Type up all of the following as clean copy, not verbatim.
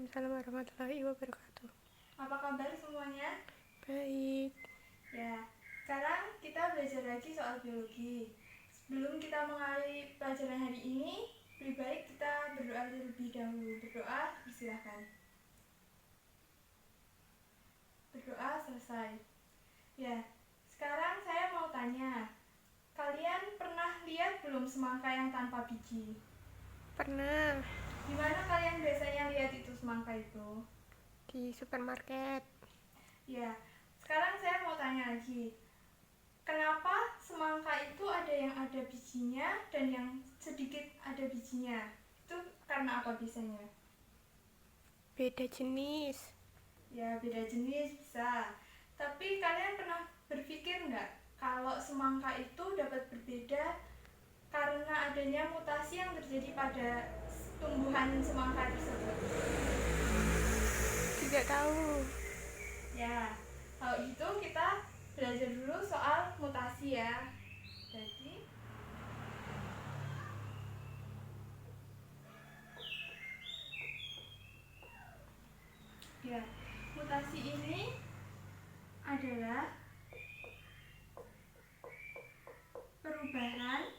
Waalaikumsalam warahmatullahi wabarakatuh. Apa kabar semuanya? Baik. Ya, sekarang kita belajar lagi soal biologi. Sebelum kita mengakhiri pelajaran hari ini, lebih baik kita berdoa terlebih dahulu. Berdoa, silakan. Berdoa selesai. Ya, sekarang saya mau tanya, kalian pernah lihat belum semangka yang tanpa biji? Pernah Di mana kalian biasanya lihat itu semangka itu? di supermarket. Ya, sekarang saya mau tanya lagi. Kenapa semangka itu ada yang ada bijinya dan yang sedikit ada bijinya? Itu karena apa biasanya? Beda jenis. Ya, beda jenis bisa. Tapi kalian pernah berpikir nggak kalau semangka itu dapat berbeda karena adanya mutasi yang terjadi pada tumbuhan semangka tersebut? Tidak tahu. Ya, kalau gitu kita belajar dulu soal mutasi ya. Jadi, ya, mutasi ini adalah perubahan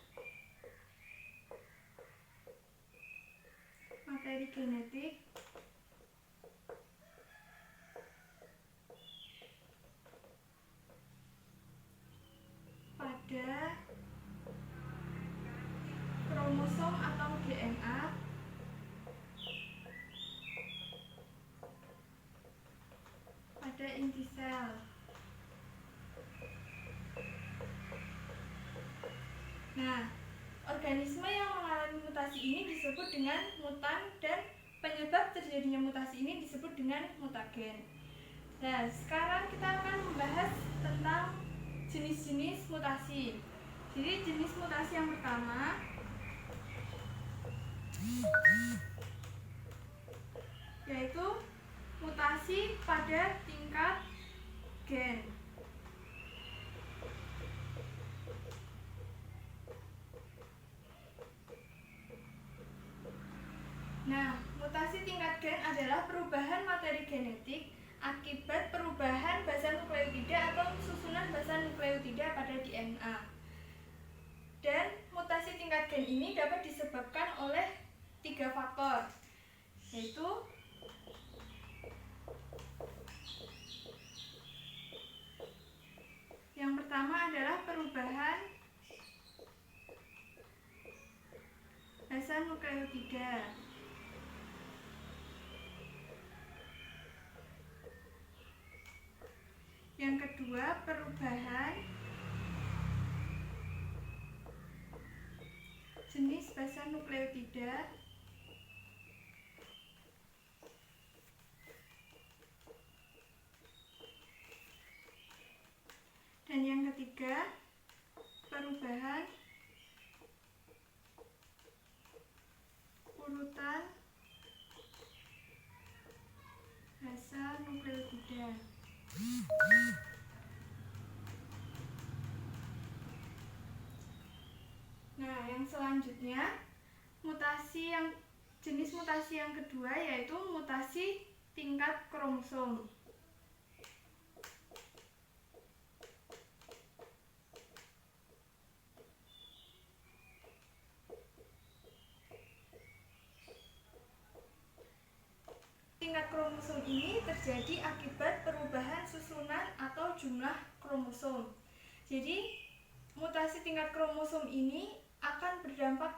materi genetik pada kromosom atau DNA pada inti sel. Nah, organisme yang mengalami mutasi ini disebut dengan mutan dan penyebab terjadinya mutasi ini disebut dengan mutagen. Nah, sekarang kita akan membahas tentang jenis-jenis mutasi. Jadi jenis mutasi yang pertama yaitu mutasi pada tingkat gen. Nah, mutasi tingkat gen adalah perubahan materi genetik akibat perubahan basa nukleotida atau susunan basa nukleotida pada DNA. Dan mutasi tingkat gen ini dapat disebabkan oleh 3 faktor, yaitu yang pertama adalah perubahan basa nukleotida. Yang kedua, perubahan jenis basa nukleotida. Dan yang ketiga, perubahan urutan basa nukleotida. Nah, yang selanjutnya, jenis mutasi yang kedua yaitu mutasi tingkat kromosom. Tingkat kromosom ini terjadi akibat perubahan susunan atau jumlah kromosom. Jadi, mutasi tingkat kromosom ini akan berdampak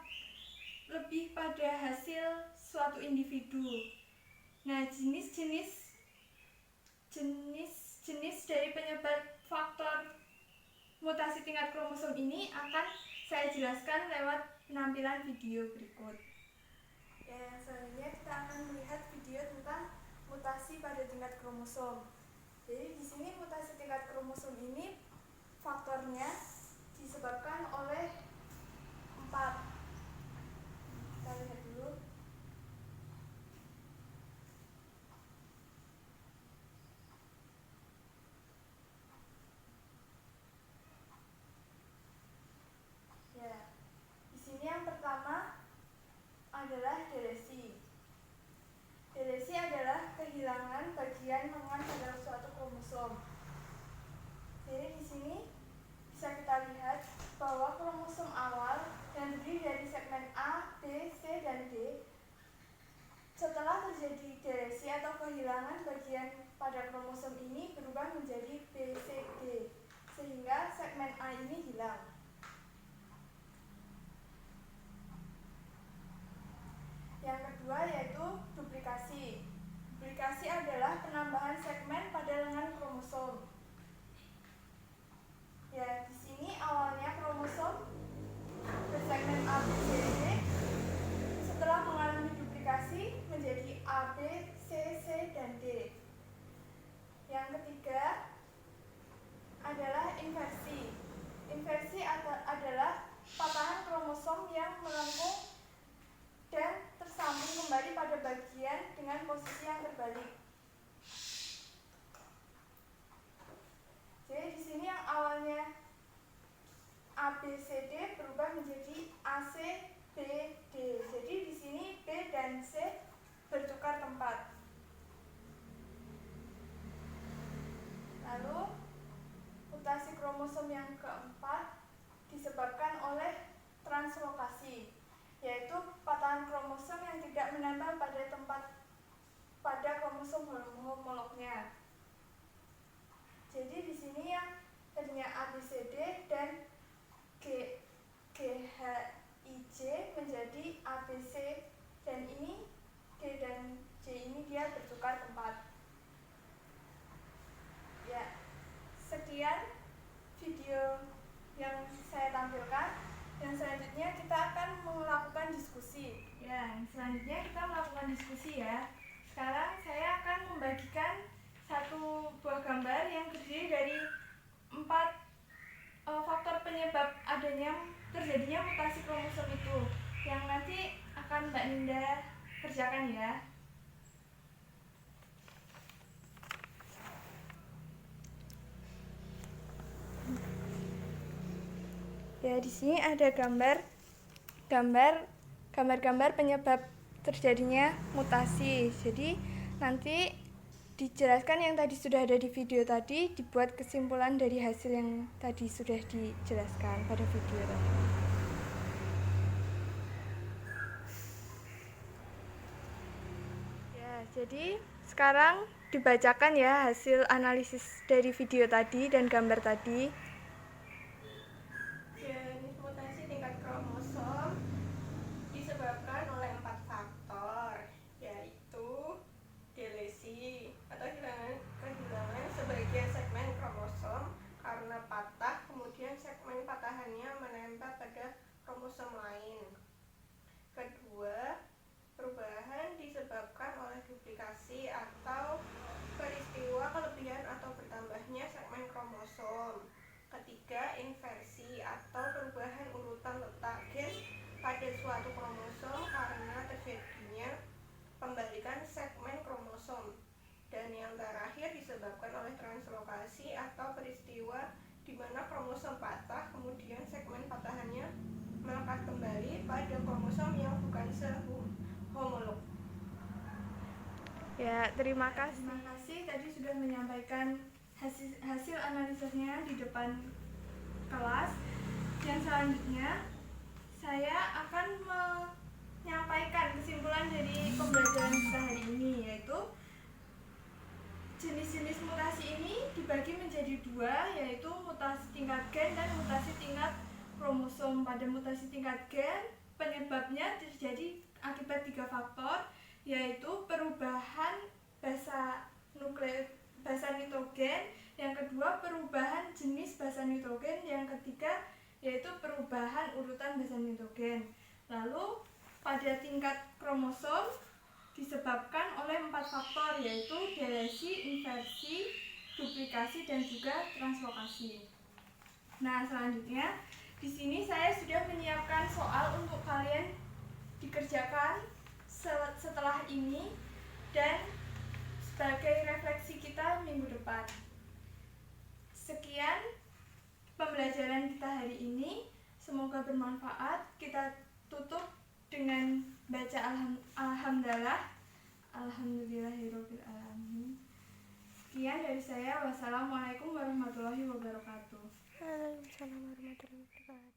lebih pada hasil suatu individu. Nah, jenis dari penyebab faktor mutasi tingkat kromosom ini akan saya jelaskan lewat penampilan video berikut. Ya, selanjutnya kita akan melihat video tentang mutasi pada tingkat kromosom. Jadi di sini mutasi tingkat kromosom ini faktornya disebabkan oleh 4. Kita lihat dulu. Ya, di sini yang pertama adalah delesi. Delesi adalah pada kromosom ini berubah menjadi BCD, sehingga segmen A ini hilang. Yang kedua yaitu duplikasi. Duplikasi adalah penambahan segmen pada lengan kromosom. Ya, di sini awalnya kromosom bersegmen A, B, C, D setelah mengalami duplikasi menjadi A, B, C, C, dan D. Yang ketiga adalah inversi. Inversi adalah patahan kromosom yang melengkung dan tersambung kembali pada bagian dengan posisi yang terbalik. Jadi di sini yang awalnya A, B, C, D berubah menjadi A, C, B, D. Jadi di sini B dan C bertukar tempat. Lalu mutasi kromosom yang keempat disebabkan oleh translokasi, yaitu patahan kromosom yang tidak menempel pada tempat pada kromosom homolognya. Jadi di sini yang tadinya A, B, C, D dan G, H, I, J menjadi A, B, C, dan ini G dan J ini dia bertukar tempat. Ya, sekian video yang saya tampilkan. Yang selanjutnya kita akan melakukan diskusi. Ya, selanjutnya kita melakukan diskusi ya. Sekarang saya akan membagikan satu buah gambar yang terdiri dari 4 faktor penyebab terjadinya mutasi kromosom itu, yang nanti akan Mbak Ninda kerjakan ya. Ya, di sini ada gambar-gambar penyebab terjadinya mutasi. Jadi nanti dijelaskan yang tadi sudah ada di video tadi, dibuat kesimpulan dari hasil yang tadi sudah dijelaskan pada video tadi. Ya, jadi sekarang dibacakan ya hasil analisis dari video tadi dan gambar tadi. Jenis mutasi tingkat kromosom disebabkan oleh 4 faktor, yaitu delesi atau kehilangan sebagian segmen kromosom karena patah, kemudian segmen patahannya menempel pada kromosom lain. Kedua, perubahan disebabkan oleh duplikasi atau peristiwa kelebihan atau bertambahnya segmen kromosom. Ketiga, inversi atau perubahan urutan letak gen pada suatu kromosom karena terjadinya pembalikan segmen kromosom. Dan yang terakhir disebabkan oleh translokasi atau peristiwa di mana kromosom patah, kemudian segmen patahannya melekat kembali pada kromosom yang bukan sehomolog. Ya, terima kasih tadi sudah menyampaikan hasil analisisnya di depan kelas. Yang selanjutnya saya akan menyampaikan kesimpulan dari pembelajaran kita hari ini, yaitu jenis-jenis mutasi ini dibagi menjadi 2, yaitu mutasi tingkat gen dan mutasi tingkat kromosom. Pada mutasi tingkat gen, penyebabnya terjadi akibat 3 faktor, yaitu perubahan basa nitrogen, yang kedua perubahan jenis basa nitrogen, yang ketiga yaitu perubahan urutan basa nitrogen. Lalu pada tingkat kromosom disebabkan oleh 4 faktor, yaitu delesi, inversi, duplikasi, dan juga translokasi. Nah, selanjutnya di sini saya sudah menyiapkan soal untuk kalian dikerjakan setelah ini dan sebagai refleksi kita minggu depan. Sekian pembelajaran kita hari ini, semoga bermanfaat. Kita tutup dengan baca alhamdulillahirabbil alamin. Sekian dari saya. Wassalamualaikum warahmatullahi wabarakatuh. Waalaikumsalam warahmatullahi wabarakatuh.